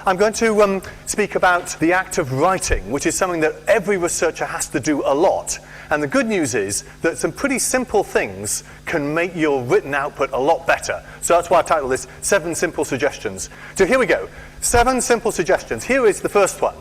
I'm going to speak about the act of writing, which is something that every researcher has to do a lot. And the good news is that some pretty simple things can make your written output a lot better. So that's why I titled this 7 Simple Suggestions. So here we go. 7 simple suggestions. Here is the first one.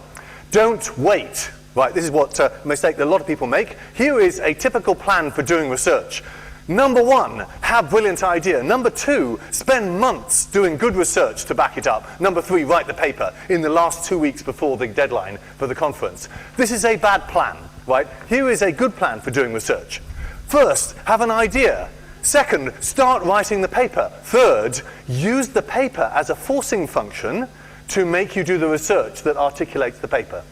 Don't wait. Right, this is what a mistake that a lot of people make. Here is a typical plan for doing research. Number 1, have brilliant idea. Number 2, spend months doing good research to back it up. Number 3, write the paper in the last 2 weeks before the deadline for the conference. This is a bad plan, right? Here is a good plan for doing research. First, have an idea. Second, start writing the paper. Third, use the paper as a forcing function to make you do the research that articulates the paper.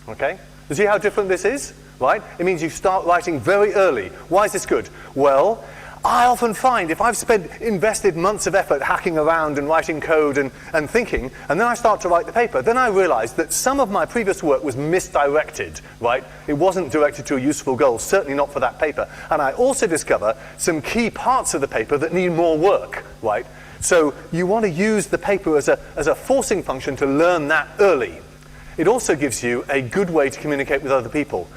Okay? You see how different this is? Right? It means you start writing very early. Why is this good? Well, I often find if I've invested months of effort hacking around and writing code and thinking, and then I start to write the paper, then I realize that some of my previous work was misdirected, right? It wasn't directed to a useful goal, certainly not for that paper. And I also discover some key parts of the paper that need more work, right? So you want to use the paper as a forcing function to learn that early. It also gives you a good way to communicate with other people.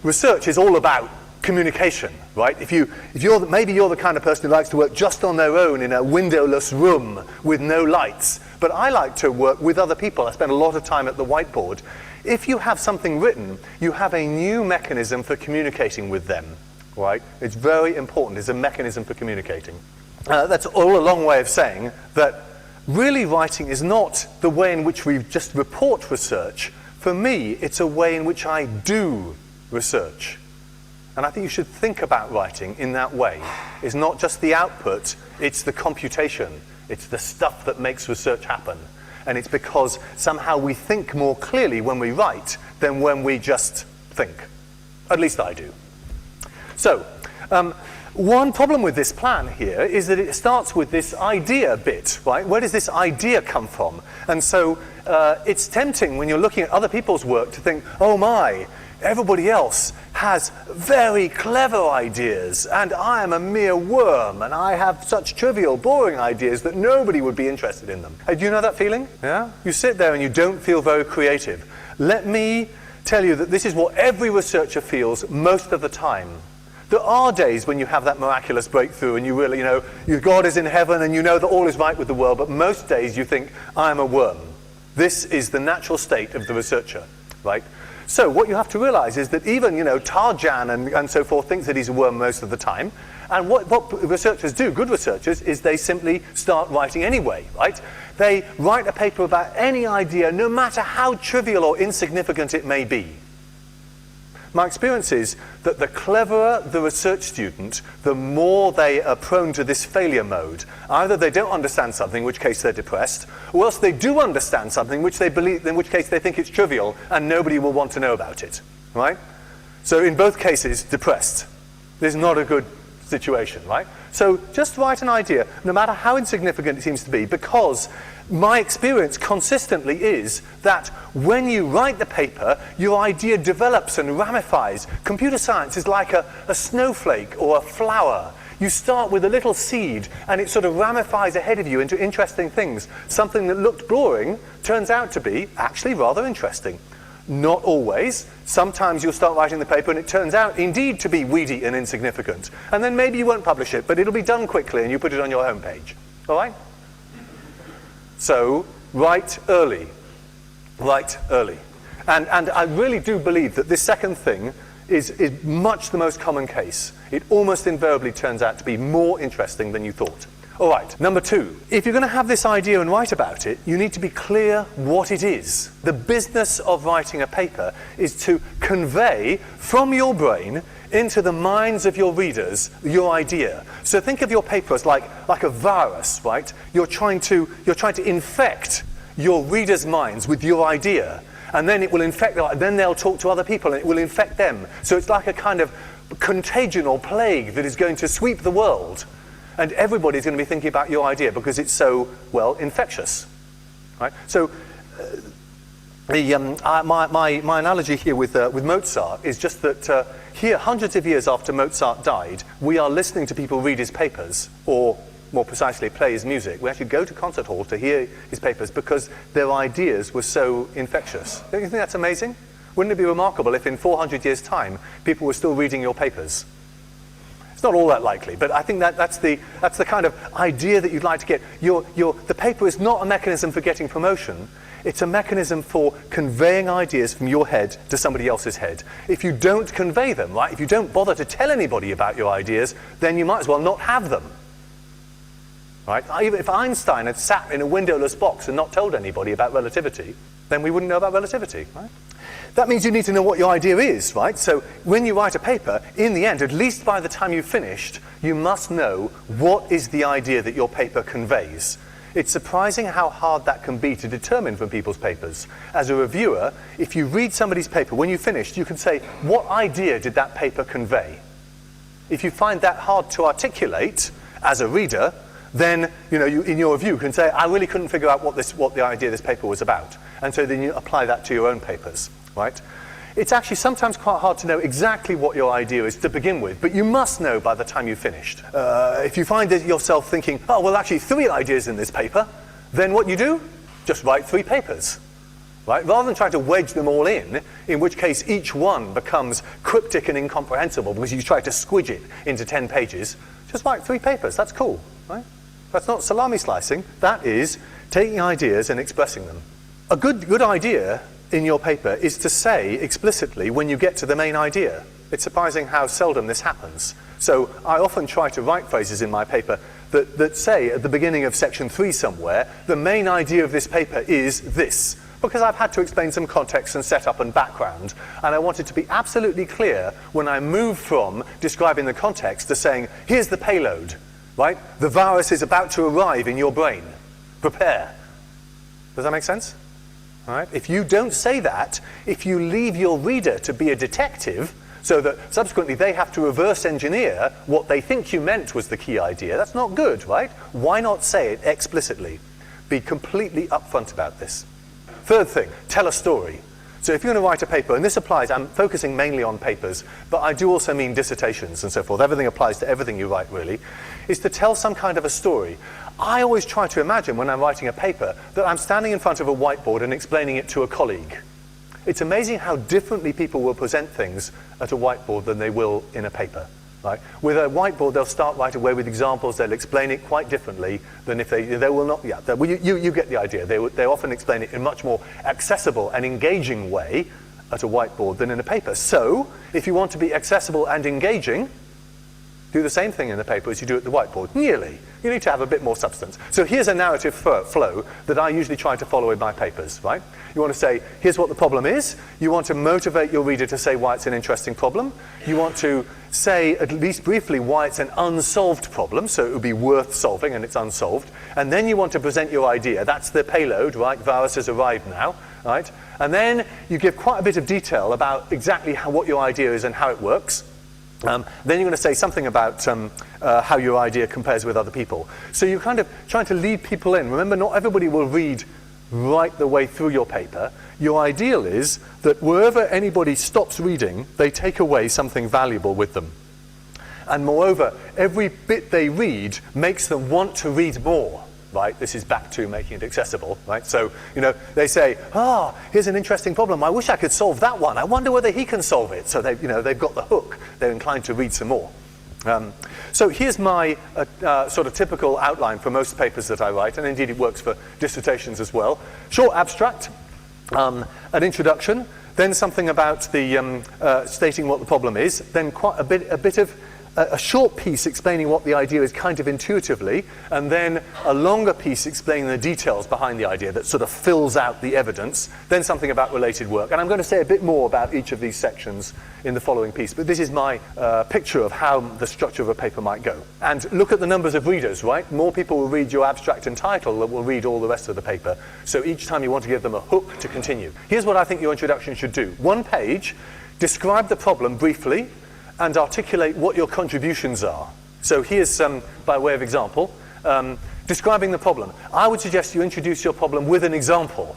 Research is all about communication, right? Maybe you're the kind of person who likes to work just on their own in a windowless room with no lights. But I like to work with other people. I spend a lot of time at the whiteboard. If you have something written, you have a new mechanism for communicating with them, right? It's very important. It's a mechanism for communicating. That's all a long way of saying that really writing is not the way in which we just report research. For me, it's a way in which I do research. And I think you should think about writing in that way. It's not just the output, it's the computation. It's the stuff that makes research happen. And it's because somehow we think more clearly when we write than when we just think. At least I do. So, one problem with this plan here is that it starts with this idea bit, right? Where does this idea come from? And so it's tempting when you're looking at other people's work to think, oh my, everybody else has very clever ideas, and I am a mere worm, and I have such trivial, boring ideas that nobody would be interested in them. Do you know that feeling? Yeah? You sit there and you don't feel very creative. Let me tell you that this is what every researcher feels most of the time. There are days when you have that miraculous breakthrough and you really, your God is in heaven and you know that all is right with the world, but most days you think, I'm a worm. This is the natural state of the researcher, right? So what you have to realize is that even, Tarjan and so forth thinks that he's a worm most of the time. And what researchers do, good researchers, is they simply start writing anyway, right? They write a paper about any idea, no matter how trivial or insignificant it may be. My experience is that the cleverer the research student, the more they are prone to this failure mode. Either they don't understand something, in which case they're depressed, or else they do understand something which they believe, in which case they think it's trivial and nobody will want to know about it, right? So in both cases, depressed. This is not a good situation, right? So just write an idea, no matter how insignificant it seems to be, because my experience consistently is that when you write the paper, your idea develops and ramifies. Computer science is like a snowflake or a flower. You start with a little seed and it sort of ramifies ahead of you into interesting things. Something that looked boring turns out to be actually rather interesting. Not always. Sometimes you'll start writing the paper and it turns out indeed to be weedy and insignificant. And then maybe you won't publish it, but it'll be done quickly and you put it on your homepage. All right? So, write early. Write early. And I really do believe that this second thing is much the most common case. It almost invariably turns out to be more interesting than you thought. All right, number 2. If you're going to have this idea and write about it, you need to be clear what it is. The business of writing a paper is to convey from your brain into the minds of your readers your idea. So think of your paper as like a virus, right? You're trying to infect your readers' minds with your idea, and then it will infect them, then they'll talk to other people and it will infect them. So it's like a kind of contagion or plague that is going to sweep the world. And everybody's going to be thinking about your idea because it's so, well, infectious, right? So my analogy here with Mozart is just that here, hundreds of years after Mozart died, we are listening to people read his papers, or more precisely play his music, we actually go to concert halls to hear his papers because their ideas were so infectious. Don't you think that's amazing? Wouldn't it be remarkable if in 400 years' time people were still reading your papers? It's not all that likely, but I think that's the kind of idea that you'd like to get. The paper is not a mechanism for getting promotion. It's a mechanism for conveying ideas from your head to somebody else's head. If you don't convey them, right, if you don't bother to tell anybody about your ideas, then you might as well not have them. Right? Even if Einstein had sat in a windowless box and not told anybody about relativity, then we wouldn't know about relativity, right? That means you need to know what your idea is, right? So when you write a paper, in the end, at least by the time you've finished, you must know what is the idea that your paper conveys. It's surprising how hard that can be to determine from people's papers. As a reviewer, if you read somebody's paper, when you've finished, you can say, what idea did that paper convey? If you find that hard to articulate as a reader, then you in your review can say, I really couldn't figure out what the idea of this paper was about. And so then you apply that to your own papers, right? It's actually sometimes quite hard to know exactly what your idea is to begin with, but you must know by the time you've finished. If you find yourself thinking, oh, well, actually 3 ideas in this paper, then what you do? Just write 3 papers, right? Rather than trying to wedge them all in which case each one becomes cryptic and incomprehensible because you try to squidge it into 10 pages, just write 3 papers. That's cool, right? That's not salami slicing. That is taking ideas and expressing them. A good idea in your paper is to say explicitly when you get to the main idea. It's surprising how seldom this happens. So I often try to write phrases in my paper that say at the beginning of section 3 somewhere, the main idea of this paper is this. Because I've had to explain some context and setup and background, and I wanted to be absolutely clear when I move from describing the context to saying, here's the payload, right? The virus is about to arrive in your brain. Prepare. Does that make sense? All right? If you don't say that, if you leave your reader to be a detective, so that subsequently they have to reverse engineer what they think you meant was the key idea, that's not good, right? Why not say it explicitly? Be completely upfront about this. Third thing, tell a story. So if you're going to write a paper, and this applies, I'm focusing mainly on papers, but I do also mean dissertations and so forth. Everything applies to everything you write, really, is to tell some kind of a story. I always try to imagine when I'm writing a paper that I'm standing in front of a whiteboard and explaining it to a colleague. It's amazing how differently people will present things at a whiteboard than they will in a paper. Right? With a whiteboard, they'll start right away with examples. They'll explain it quite differently than if they will not. Yeah, you get the idea. They often explain it in a much more accessible and engaging way at a whiteboard than in a paper. So, if you want to be accessible and engaging, do the same thing in the paper as you do at the whiteboard. Nearly. You need to have a bit more substance. So here's a narrative flow that I usually try to follow in my papers, right? You want to say, here's what the problem is. You want to motivate your reader to say why it's an interesting problem. You want to say, at least briefly, why it's an unsolved problem, so it would be worth solving and it's unsolved. And then you want to present your idea. That's the payload, right? Virus has arrived now, right? And then you give quite a bit of detail about exactly what your idea is and how it works. Then you're going to say something about how your idea compares with other people. So you're kind of trying to lead people in. Remember, not everybody will read right the way through your paper. Your ideal is that wherever anybody stops reading, they take away something valuable with them. And moreover, every bit they read makes them want to read more. Right? This is back to making it accessible, right? So, they say, here's an interesting problem. I wish I could solve that one. I wonder whether he can solve it. So they've got the hook. They're inclined to read some more. So here's my sort of typical outline for most papers that I write, and indeed it works for dissertations as well. Short abstract, an introduction, then something about the stating what the problem is, then quite a bit of a short piece explaining what the idea is kind of intuitively, and then a longer piece explaining the details behind the idea that sort of fills out the evidence, then something about related work. And I'm going to say a bit more about each of these sections in the following piece, but this is my picture of how the structure of a paper might go. And look at the numbers of readers, right? More people will read your abstract and title than will read all the rest of the paper. So each time you want to give them a hook to continue. Here's what I think your introduction should do. 1 page, describe the problem briefly, and articulate what your contributions are. So here's by way of example, describing the problem. I would suggest you introduce your problem with an example.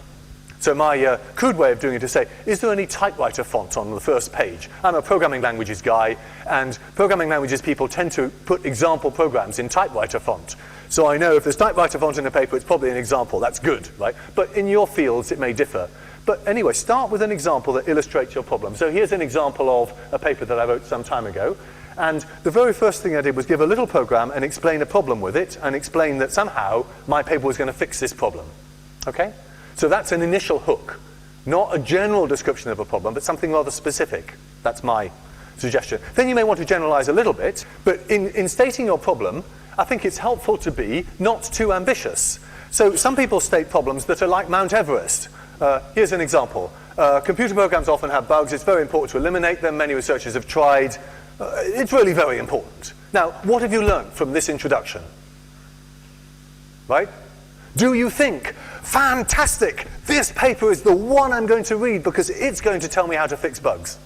So my crude way of doing it is say, is there any typewriter font on the first page? I'm a programming languages guy, and programming languages people tend to put example programs in typewriter font. So I know if there's typewriter font in a paper, it's probably an example. That's good, right? But in your fields, it may differ. But anyway, start with an example that illustrates your problem. So here's an example of a paper that I wrote some time ago. And the very first thing I did was give a little program and explain a problem with it, and explain that somehow my paper was going to fix this problem. Okay? So that's an initial hook. Not a general description of a problem, but something rather specific. That's my suggestion. Then you may want to generalize a little bit, but in stating your problem, I think it's helpful to be not too ambitious. So some people state problems that are like Mount Everest. Here's an example. Computer programs often have bugs. It's very important to eliminate them. Many researchers have tried. It's really very important. Now, what have you learned from this introduction? Right? Do you think, fantastic, this paper is the one I'm going to read because it's going to tell me how to fix bugs?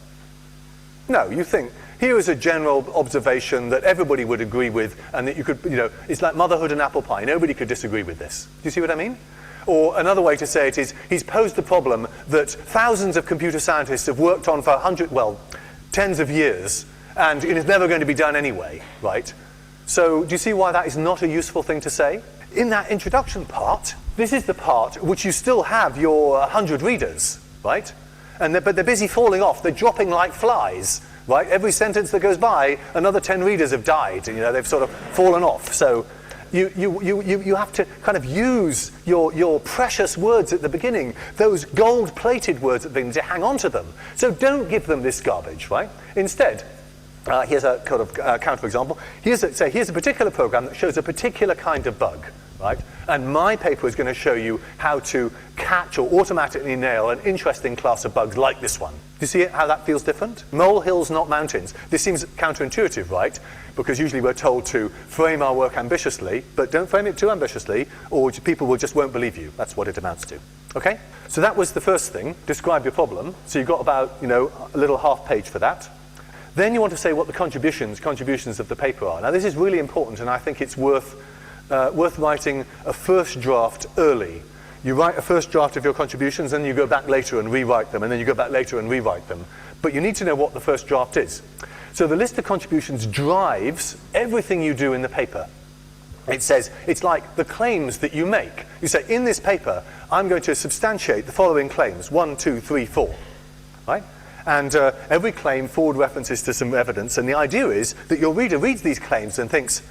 No, you think, here is a general observation that everybody would agree with, and that you could, it's like motherhood and apple pie. Nobody could disagree with this. Do you see what I mean? Or another way to say it is, he's posed the problem that thousands of computer scientists have worked on for tens of years, and it is never going to be done anyway, right? So do you see why that is not a useful thing to say? In that introduction part, this is the part which you still have your 100 readers, right? But they're busy falling off. They're dropping like flies, right? Every sentence that goes by, another 10 readers have died. They've sort of fallen off. So you have to kind of use your precious words at the beginning, those gold-plated words at the beginning, to hang on to them. So don't give them this garbage, right? Instead, here's a kind of counterexample. Here's a particular program that shows a particular kind of bug, right? And my paper is going to show you how to catch or automatically nail an interesting class of bugs like this one. Do you see how that feels different? Molehills, not mountains. This seems counterintuitive, right? Because usually we're told to frame our work ambitiously, but don't frame it too ambitiously, or people just won't believe you. That's what it amounts to. Okay? So that was the first thing. Describe your problem. So you've got about, a little half page for that. Then you want to say what the contributions of the paper are. Now this is really important, and I think it's worth writing a first draft early. You write a first draft of your contributions, and you go back later and rewrite them, and then you go back later and rewrite them. But you need to know what the first draft is. So the list of contributions drives everything you do in the paper. It says, it's like the claims that you make. You say, in this paper, I'm going to substantiate the following claims, 1, 2, 3, 4, right? And every claim forward references to some evidence, and the idea is that your reader reads these claims and thinks,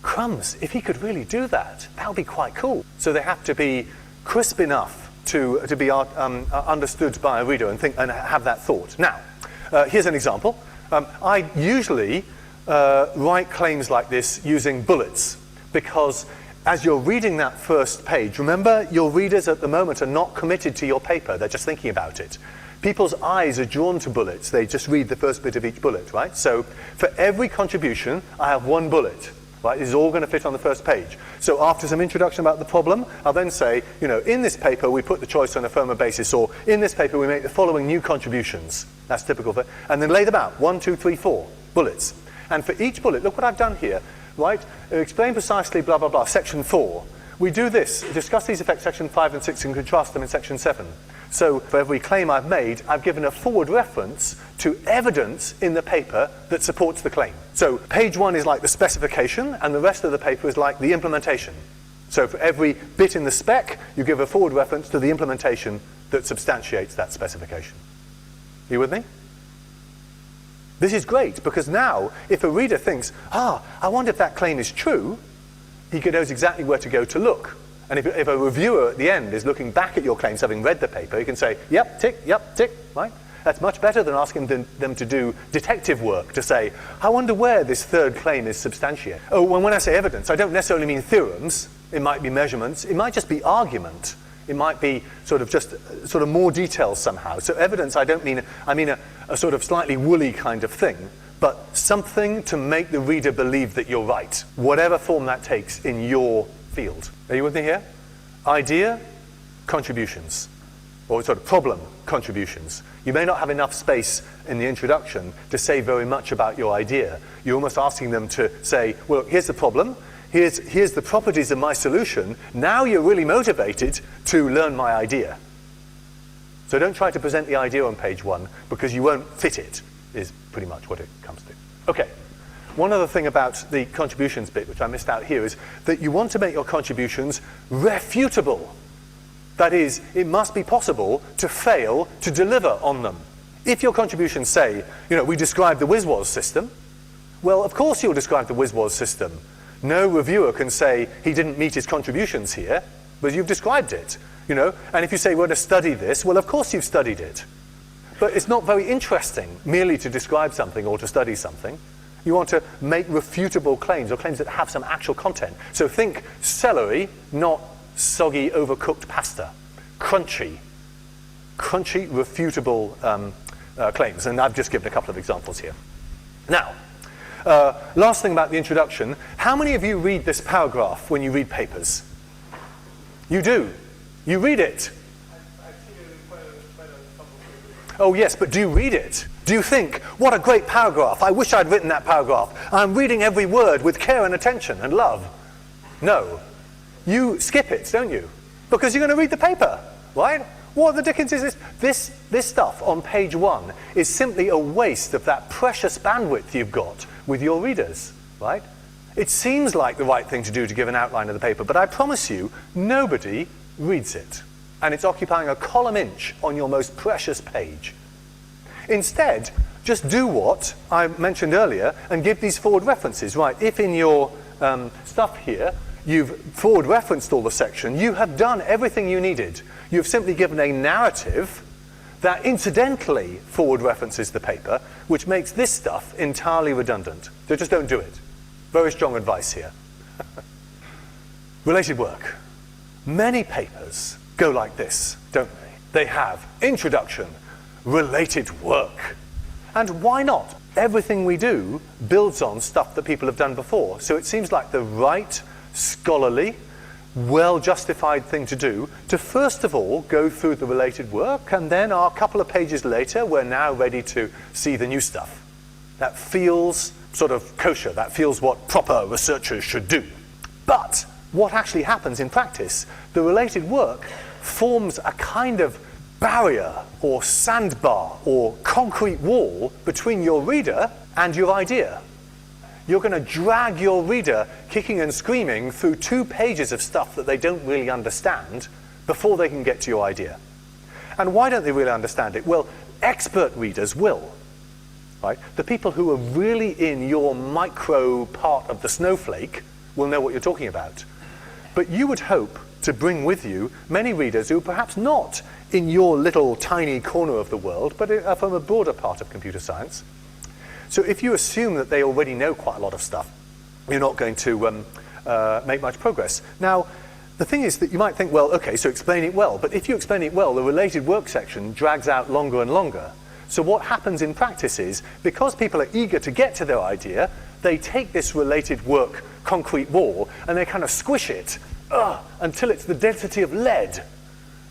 crumbs, if he could really do that, that would be quite cool. So they have to be crisp enough to be understood by a reader and have that thought. Now, here's an example. I usually write claims like this using bullets, because as you're reading that first page, remember, your readers at the moment are not committed to your paper, they're just thinking about it. People's eyes are drawn to bullets. They just read the first bit of each bullet, right? So for every contribution, I have one bullet, right? This is all going to fit on the first page. So after some introduction about the problem, I'll then say, in this paper, we put the choice on a firmer basis, or in this paper, we make the following new contributions. That's typical for, and then lay them out, 1, 2, 3, 4 bullets. And for each bullet, look what I've done here, right? Explain precisely, blah, blah, blah, section 4. We do this, discuss these effects, section 5 and 6, and contrast them in section 7. So for every claim I've made, I've given a forward reference to evidence in the paper that supports the claim. So page 1 is like the specification, and the rest of the paper is like the implementation. So for every bit in the spec, you give a forward reference to the implementation that substantiates that specification. Are you with me? This is great, because now, if a reader thinks, I wonder if that claim is true, he knows exactly where to go to look. And if a reviewer at the end is looking back at your claims, having read the paper, he can say, yep, tick, right? That's much better than asking them to do detective work, to say, I wonder where this third claim is substantiated. Oh, when I say evidence, I don't necessarily mean theorems. It might be measurements. It might just be argument. It might be sort of more details somehow. So evidence, I mean a sort of slightly woolly kind of thing, but something to make the reader believe that you're right, whatever form that takes in your field. Are you with me here? Idea, contributions, or sort of problem, contributions. You may not have enough space in the introduction to say very much about your idea. You're almost asking them to say, well, here's the problem, here's the properties of my solution, now you're really motivated to learn my idea. So don't try to present the idea on page 1 because you won't fit it, is pretty much what it comes to. Okay. One other thing about the contributions bit, which I missed out here, is that you want to make your contributions refutable. That is, it must be possible to fail to deliver on them. If your contributions say, we described the WizWaz system, well, of course you'll describe the WizWaz system. No reviewer can say he didn't meet his contributions here, but you've described it, And if you say we're going to study this, well, of course you've studied it. But it's not very interesting merely to describe something or to study something. You want to make refutable claims or claims that have some actual content. So think celery, not soggy, overcooked pasta. Crunchy, refutable claims. And I've just given a couple of examples here. Now, last thing about the introduction. How many of you read this paragraph when you read papers? You do. You read it. I've seen it in quite a couple of papers. Oh yes, but do you read it? Do you think, what a great paragraph, I wish I'd written that paragraph. I'm reading every word with care and attention and love. No. You skip it, don't you? Because you're going to read the paper, right? What the dickens is this? This stuff on page 1 is simply a waste of that precious bandwidth you've got with your readers, right? It seems like the right thing to do to give an outline of the paper, but I promise you, nobody reads it. And it's occupying a column inch on your most precious page. Instead, just do what I mentioned earlier and give these forward references. Right, if in your stuff here, you've forward referenced all the section, you have done everything you needed. You've simply given a narrative that incidentally forward references the paper, which makes this stuff entirely redundant. So just don't do it. Very strong advice here. Related work. Many papers go like this, don't they? They have introduction, related work. And why not? Everything we do builds on stuff that people have done before. So it seems like the right, scholarly, well-justified thing to do to first of all go through the related work, and then a couple of pages later we're now ready to see the new stuff. That feels sort of kosher. That feels what proper researchers should do. But what actually happens in practice, the related work forms a kind of barrier or sandbar or concrete wall between your reader and your idea. You're going to drag your reader kicking and screaming through 2 pages of stuff that they don't really understand before they can get to your idea. And why don't they really understand it? Well, expert readers will. Right? The people who are really in your micro part of the snowflake will know what you're talking about. But you would hope to bring with you many readers who are perhaps not in your little tiny corner of the world, but are from a broader part of computer science. So if you assume that they already know quite a lot of stuff, you're not going to make much progress. Now, the thing is that you might think, well, okay, so explain it well. But if you explain it well, the related work section drags out longer and longer. So what happens in practice is, because people are eager to get to their idea, they take this related work concrete wall and they kind of squish it until it's the density of lead,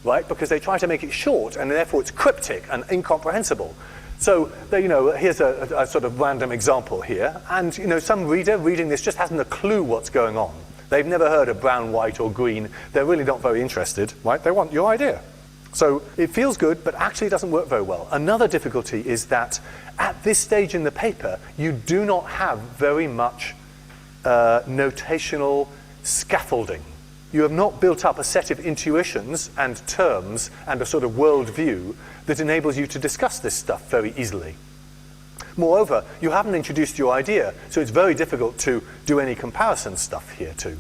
right? Because they try to make it short and therefore it's cryptic and incomprehensible. So, here's a sort of random example here. And, some reader reading this just hasn't a clue what's going on. They've never heard of brown, white, or green. They're really not very interested, right? They want your idea. So it feels good, but actually doesn't work very well. Another difficulty is that at this stage in the paper, you do not have very much notational scaffolding. You have not built up a set of intuitions and terms and a sort of worldview that enables you to discuss this stuff very easily. Moreover, you haven't introduced your idea, so it's very difficult to do any comparison stuff here too.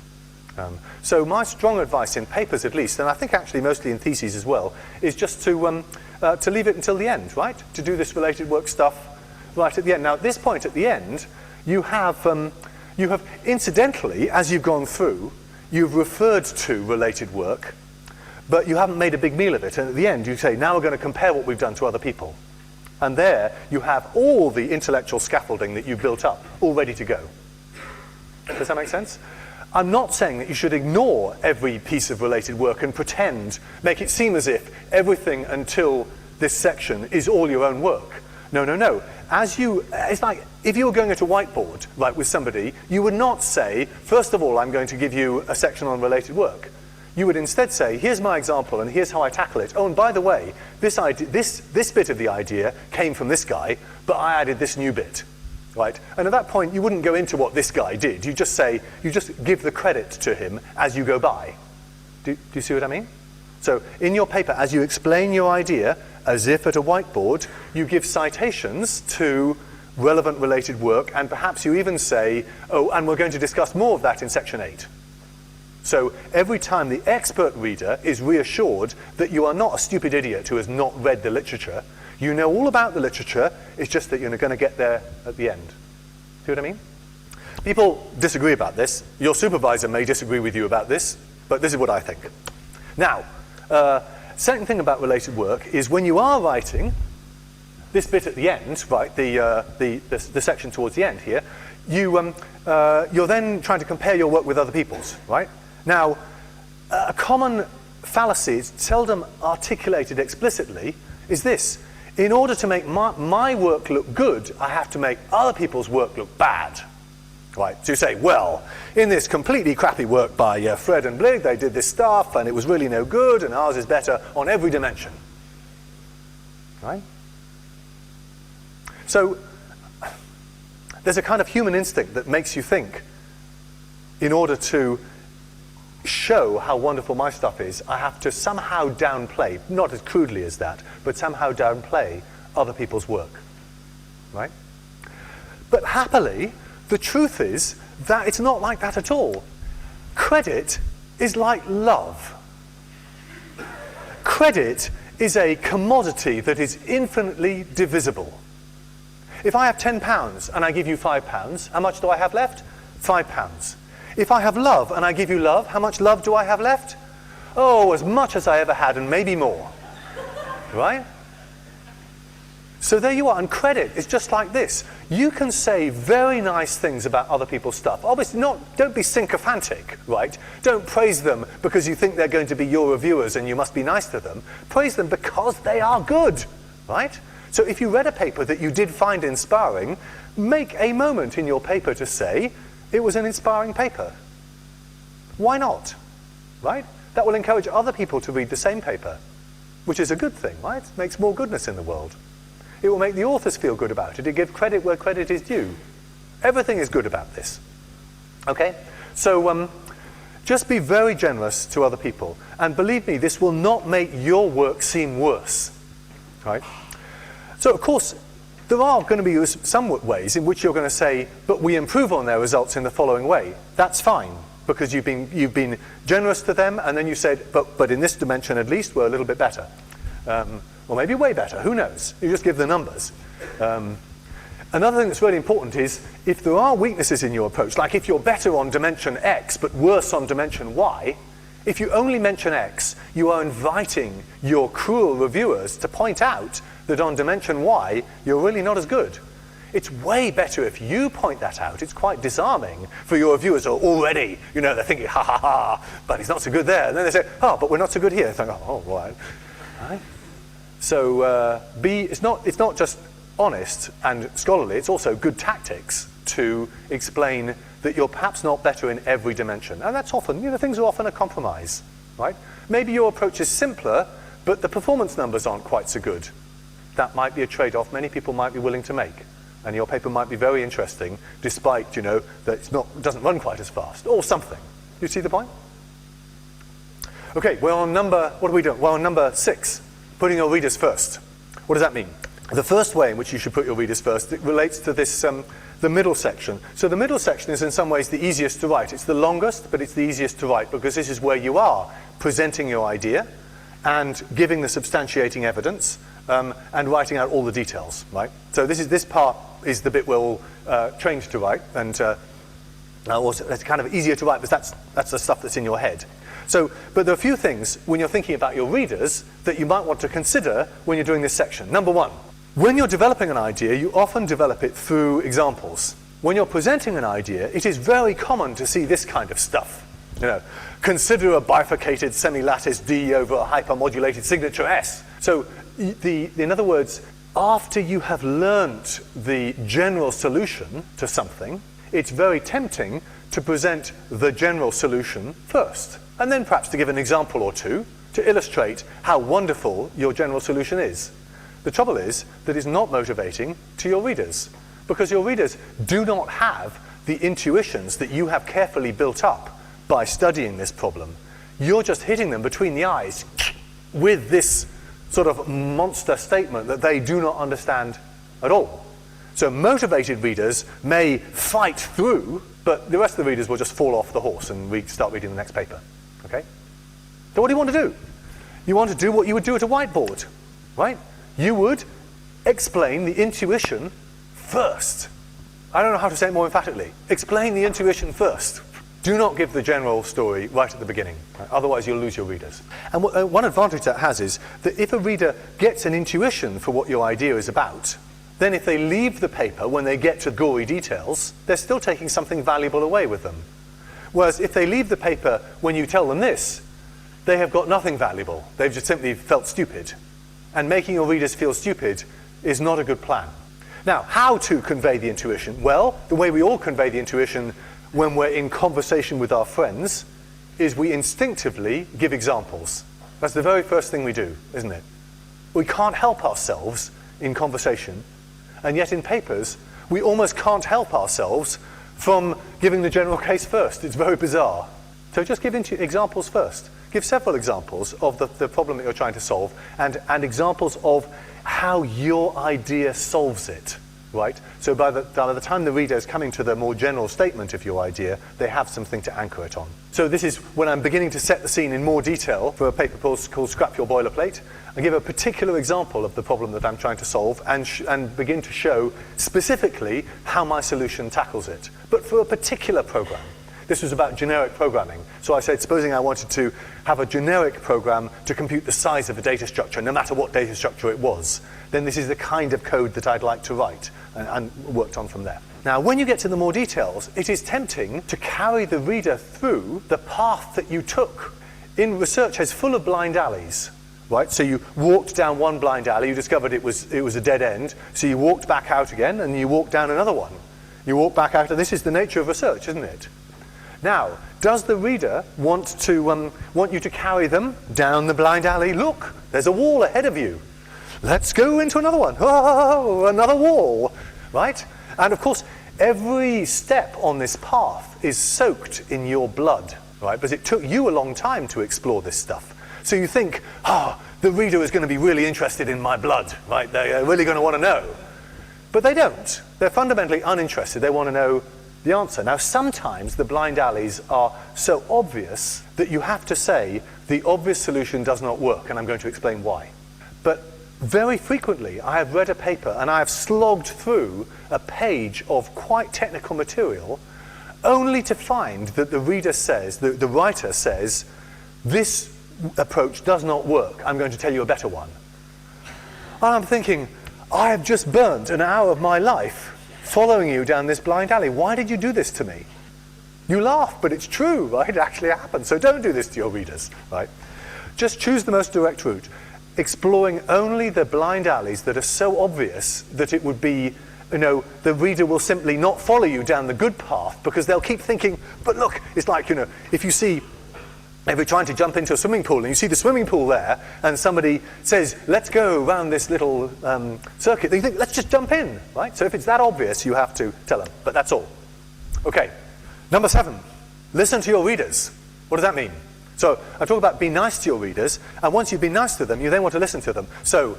So my strong advice in papers at least, and I think actually mostly in theses as well, is just to leave it until the end, right? To do this related work stuff right at the end. Now at this point at the end, you have incidentally, as you've gone through, you've referred to related work, but you haven't made a big meal of it. And at the end, you say, now we're going to compare what we've done to other people. And there, you have all the intellectual scaffolding that you've built up, all ready to go. Does that make sense? I'm not saying that you should ignore every piece of related work and pretend, make it seem as if everything until this section is all your own work. No, no, no. It's like if you were going at a whiteboard, right, with somebody, you would not say, first of all, I'm going to give you a section on related work. you would instead say, here's my example and here's how I tackle it. Oh, and by the way, this bit of the idea came from this guy, but I added this new bit, right? And at that point, you wouldn't go into what this guy did. You just give the credit to him as you go by. Do you see what I mean? So in your paper, as you explain your idea, as if at a whiteboard, you give citations to relevant related work, and perhaps you even say, oh, and we're going to discuss more of that in section 8. So every time the expert reader is reassured that you are not a stupid idiot who has not read the literature, you know all about the literature, it's just that you're going to get there at the end. See what I mean? People disagree about this. Your supervisor may disagree with you about this, but this is what I think. Now, second thing about related work is when you are writing this bit at the end, right, the section towards the end here, you're then trying to compare your work with other people's, right? Now, a common fallacy, it's seldom articulated explicitly, is this. In order to make my work look good, I have to make other people's work look bad. Right? So you say, well, in this completely crappy work by Fred and Blig, they did this stuff, and it was really no good, and ours is better on every dimension. Right? So there's a kind of human instinct that makes you think, in order to show how wonderful my stuff is, I have to somehow downplay, not as crudely as that, but somehow downplay other people's work. Right? But happily, the truth is that it's not like that at all. Credit is like love. Credit is a commodity that is infinitely divisible. If I have £10 and I give you £5, how much do I have left? £5. If I have love and I give you love, how much love do I have left? Oh, as much as I ever had and maybe more. Right? So there you are, and credit is just like this. You can say very nice things about other people's stuff. Obviously, don't be sycophantic, right? Don't praise them because you think they're going to be your reviewers and you must be nice to them. Praise them because they are good, right? So if you read a paper that you did find inspiring, make a moment in your paper to say, it was an inspiring paper. Why not, right? That will encourage other people to read the same paper, which is a good thing, right? It makes more goodness in the world. It will make the authors feel good about it. It gives credit where credit is due. Everything is good about this. Okay? So just be very generous to other people. And believe me, this will not make your work seem worse. Right? So, of course, there are going to be some ways in which you're going to say, but we improve on their results in the following way. That's fine, because you've been generous to them, and then you said, but in this dimension at least, we're a little bit better. Or maybe way better, who knows? You just give the numbers. Another thing that's really important is, if there are weaknesses in your approach, like if you're better on dimension X, but worse on dimension Y, if you only mention X, you are inviting your cruel reviewers to point out that on dimension Y, you're really not as good. It's way better if you point that out. It's quite disarming for your reviewers who are already, they're thinking, ha ha ha, but he's not so good there. And then they say, oh, but we're not so good here. They think, oh, right. So it's not just honest and scholarly, it's also good tactics to explain that you're perhaps not better in every dimension. And that's often, things are often a compromise, right? Maybe your approach is simpler, but the performance numbers aren't quite so good. That might be a trade-off many people might be willing to make. And your paper might be very interesting, despite, that it doesn't run quite as fast, or something. You see the point? Okay, we're on what are we doing? We're on number 6, putting your readers first. What does that mean? The first way in which you should put your readers first, it relates to this, the middle section. So the middle section is in some ways the easiest to write. It's the longest, but it's the easiest to write, because this is where you are presenting your idea and giving the substantiating evidence, and writing out all the details, right? So this part is the bit we're all trained to write, and also it's kind of easier to write because that's the stuff that's in your head. So, but there are a few things when you're thinking about your readers that you might want to consider when you're doing this section. Number one, when you're developing an idea, you often develop it through examples. When you're presenting an idea, it is very common to see this kind of stuff. Consider a bifurcated semilattice D over a hypermodulated signature S. So, in other words, after you have learnt the general solution to something, it's very tempting to present the general solution first, and then perhaps to give an example or two to illustrate how wonderful your general solution is. The trouble is that it's not motivating to your readers, because your readers do not have the intuitions that you have carefully built up by studying this problem. You're just hitting them between the eyes with this sort of monster statement that they do not understand at all. So motivated readers may fight through, but the rest of the readers will just fall off the horse and start reading the next paper. Okay? So what do you want to do? You want to do what you would do at a whiteboard, right? You would explain the intuition first. I don't know how to say it more emphatically. Explain the intuition first. Do not give the general story right at the beginning. Right? Otherwise, you'll lose your readers. And one advantage that has is that if a reader gets an intuition for what your idea is about, then if they leave the paper when they get to gory details, they're still taking something valuable away with them. Whereas if they leave the paper when you tell them this, they have got nothing valuable. They've just simply felt stupid. And making your readers feel stupid is not a good plan. Now, how to convey the intuition? Well, the way we all convey the intuition when we're in conversation with our friends is we instinctively give examples. That's the very first thing we do, isn't it? We can't help ourselves in conversation, and yet in papers, we almost can't help ourselves from giving the general case first. It's very bizarre. So just give examples first. Give several examples of the problem that you're trying to solve and examples of how your idea solves it, right? So by the time the reader is coming to the more general statement of your idea, they have something to anchor it on. So this is when I'm beginning to set the scene in more detail for a paper called Scrap Your Boilerplate. I give a particular example of the problem that I'm trying to solve and begin to show specifically how my solution tackles it, but for a particular program. This was about generic programming. So I said, supposing I wanted to have a generic program to compute the size of a data structure, no matter what data structure it was, then this is the kind of code that I'd like to write, and worked on from there. Now, when you get to the more details, it is tempting to carry the reader through the path that you took. In research, it's full of blind alleys, right? So you walked down one blind alley, you discovered it was a dead end, so you walked back out again, and you walked down another one. You walk back out, and this is the nature of research, isn't it? Now, does the reader want you to carry them down the blind alley? Look, there's a wall ahead of you. Let's go into another one. Oh, another wall, right? And of course, every step on this path is soaked in your blood, right? Because it took you a long time to explore this stuff. So you think, the reader is going to be really interested in my blood, right? They're really going to want to know. But they don't. They're fundamentally uninterested. They want to know the answer. Now, sometimes the blind alleys are so obvious that you have to say the obvious solution does not work, and I'm going to explain why. But very frequently, I have read a paper and I have slogged through a page of quite technical material only to find that the reader says, the writer says, this approach does not work. I'm going to tell you a better one. And I'm thinking, I have just burnt an hour of my life following you down this blind alley. Why did you do this to me? You laugh, but it's true, right? It actually happened. So don't do this to your readers, right? Just choose the most direct route, exploring only the blind alleys that are so obvious that it would be, the reader will simply not follow you down the good path because they'll keep thinking, but look, it's like, if you're trying to jump into a swimming pool and you see the swimming pool there and somebody says, let's go around this little circuit, then you think, let's just jump in, right? So if it's that obvious, you have to tell them, but that's all. Okay, number 7, listen to your readers. What does that mean? So I talk about be nice to your readers, and once you've been nice to them, you then want to listen to them. So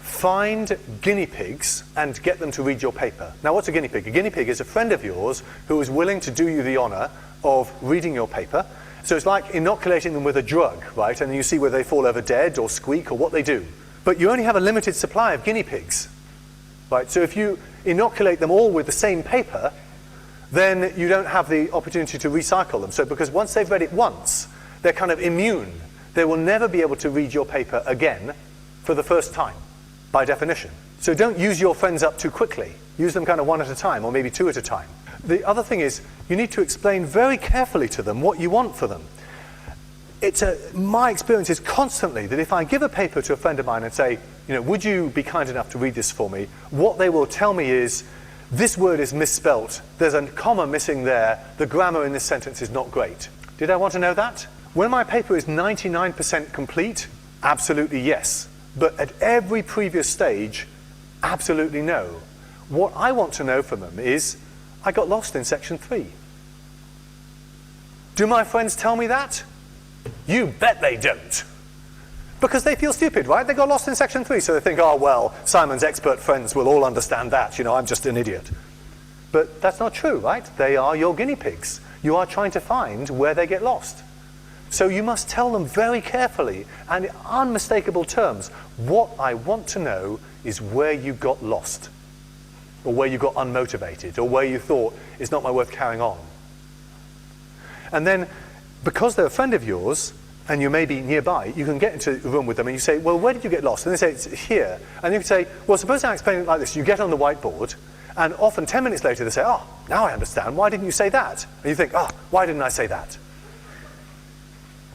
find guinea pigs and get them to read your paper. Now, what's a guinea pig? A guinea pig is a friend of yours who is willing to do you the honor of reading your paper. So it's like inoculating them with a drug, right? And you see whether they fall over dead or squeak or what they do. But you only have a limited supply of guinea pigs, right? So if you inoculate them all with the same paper, then you don't have the opportunity to recycle them. So because once they've read it once, they're kind of immune. They will never be able to read your paper again for the first time, by definition. So don't use your friends up too quickly. Use them kind of one at a time, or maybe 2 at a time. The other thing is, you need to explain very carefully to them what you want for them. My experience is constantly that if I give a paper to a friend of mine and say, would you be kind enough to read this for me? What they will tell me is, this word is misspelt, there's a comma missing there, the grammar in this sentence is not great. Did I want to know that? When my paper is 99% complete, absolutely yes. But at every previous stage, absolutely no. What I want to know from them is, I got lost in section 3. Do my friends tell me that? You bet they don't. Because they feel stupid, right? They got lost in section 3, so they think, oh, well, Simon's expert friends will all understand that. I'm just an idiot. But that's not true, right? They are your guinea pigs. You are trying to find where they get lost. So you must tell them very carefully and in unmistakable terms, what I want to know is where you got lost, or where you got unmotivated, or where you thought, it's not worth carrying on. And then, because they're a friend of yours, and you may be nearby, you can get into a room with them and you say, well, where did you get lost? And they say, it's here. And you can say, well, suppose I explain it like this. You get on the whiteboard, and often 10 minutes later they say, oh, now I understand. Why didn't you say that? And you think, oh, why didn't I say that?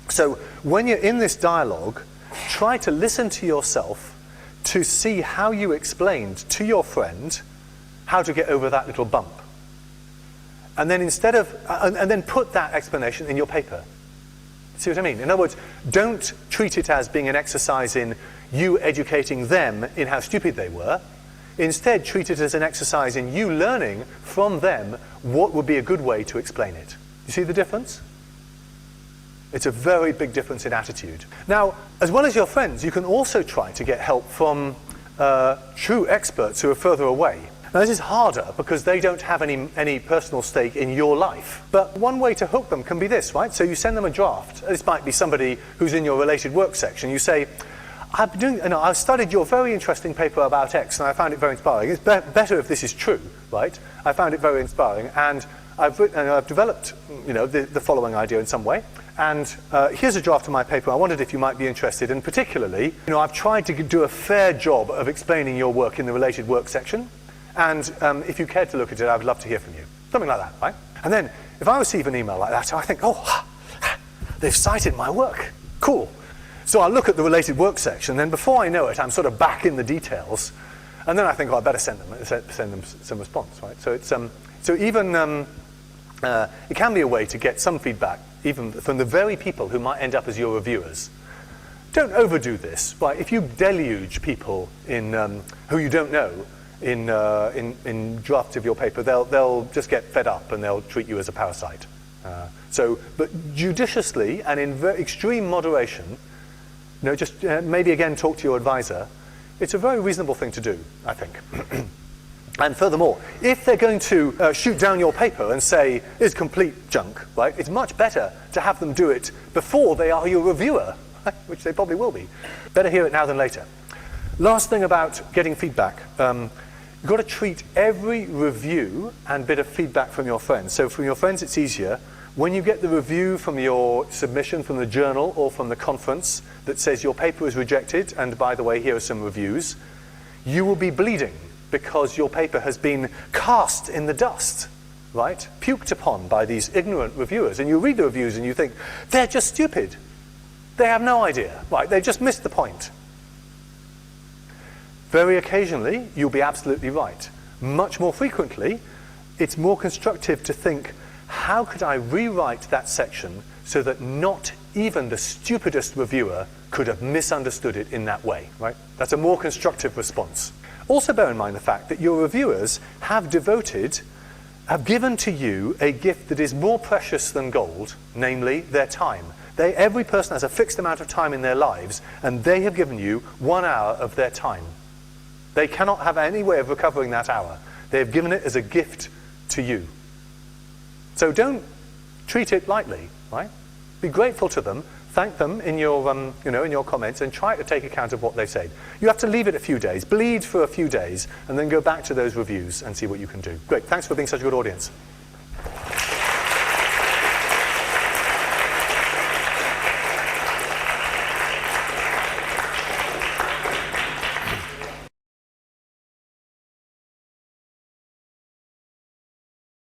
So when you're in this dialogue, try to listen to yourself to see how you explained to your friend how to get over that little bump. And then and then put that explanation in your paper. See what I mean? In other words, don't treat it as being an exercise in you educating them in how stupid they were. Instead, treat it as an exercise in you learning from them what would be a good way to explain it. You see the difference? It's a very big difference in attitude. Now, as well as your friends, you can also try to get help from true experts who are further away. Now, this is harder because they don't have any personal stake in your life. But one way to hook them can be this, right? So you send them a draft. This might be somebody who's in your related work section. You say, I've studied your very interesting paper about X, and I found it very inspiring. It's better if this is true, right? I found it very inspiring, and I've developed, the following idea in some way. And here's a draft of my paper. I wondered if you might be interested. And particularly, I've tried to do a fair job of explaining your work in the related work section. And if you cared to look at it, I would love to hear from you. Something like that, right? And then, if I receive an email like that, I think, oh, they've cited my work. Cool. So I look at the related work section, and then before I know it, I'm sort of back in the details. And then I think, I better send them some response, right? So it's so even it can be a way to get some feedback, even from the very people who might end up as your reviewers. Don't overdo this, right? If you deluge people in who you don't know in drafts of your paper, they'll just get fed up and they'll treat you as a parasite. But judiciously and in extreme moderation, just maybe again talk to your advisor. It's a very reasonable thing to do, I think. And furthermore, if they're going to shoot down your paper and say it's complete junk, right? It's much better to have them do it before they are your reviewer, which they probably will be. Better hear it now than later. Last thing about getting feedback. You've got to treat every review and bit of feedback from your friends. So from your friends, it's easier. When you get the review from your submission from the journal or from the conference that says your paper is rejected, and by the way, here are some reviews, you will be bleeding because your paper has been cast in the dust, right? Puked upon by these ignorant reviewers. And you read the reviews and you think, they're just stupid. They have no idea, right? They just missed the point. Very occasionally, you'll be absolutely right. Much more frequently, it's more constructive to think, how could I rewrite that section so that not even the stupidest reviewer could have misunderstood it in that way, right? That's a more constructive response. Also bear in mind the fact that your reviewers have given to you a gift that is more precious than gold, namely their time. Every person has a fixed amount of time in their lives, and they have given you 1 hour of their time. They cannot have any way of recovering that hour. They have given it as a gift to you. So don't treat it lightly, right? Be grateful to them, thank them in your, in your comments, and try to take account of what they say. You have to leave it a few days, bleed for a few days, and then go back to those reviews and see what you can do. Great, thanks for being such a good audience.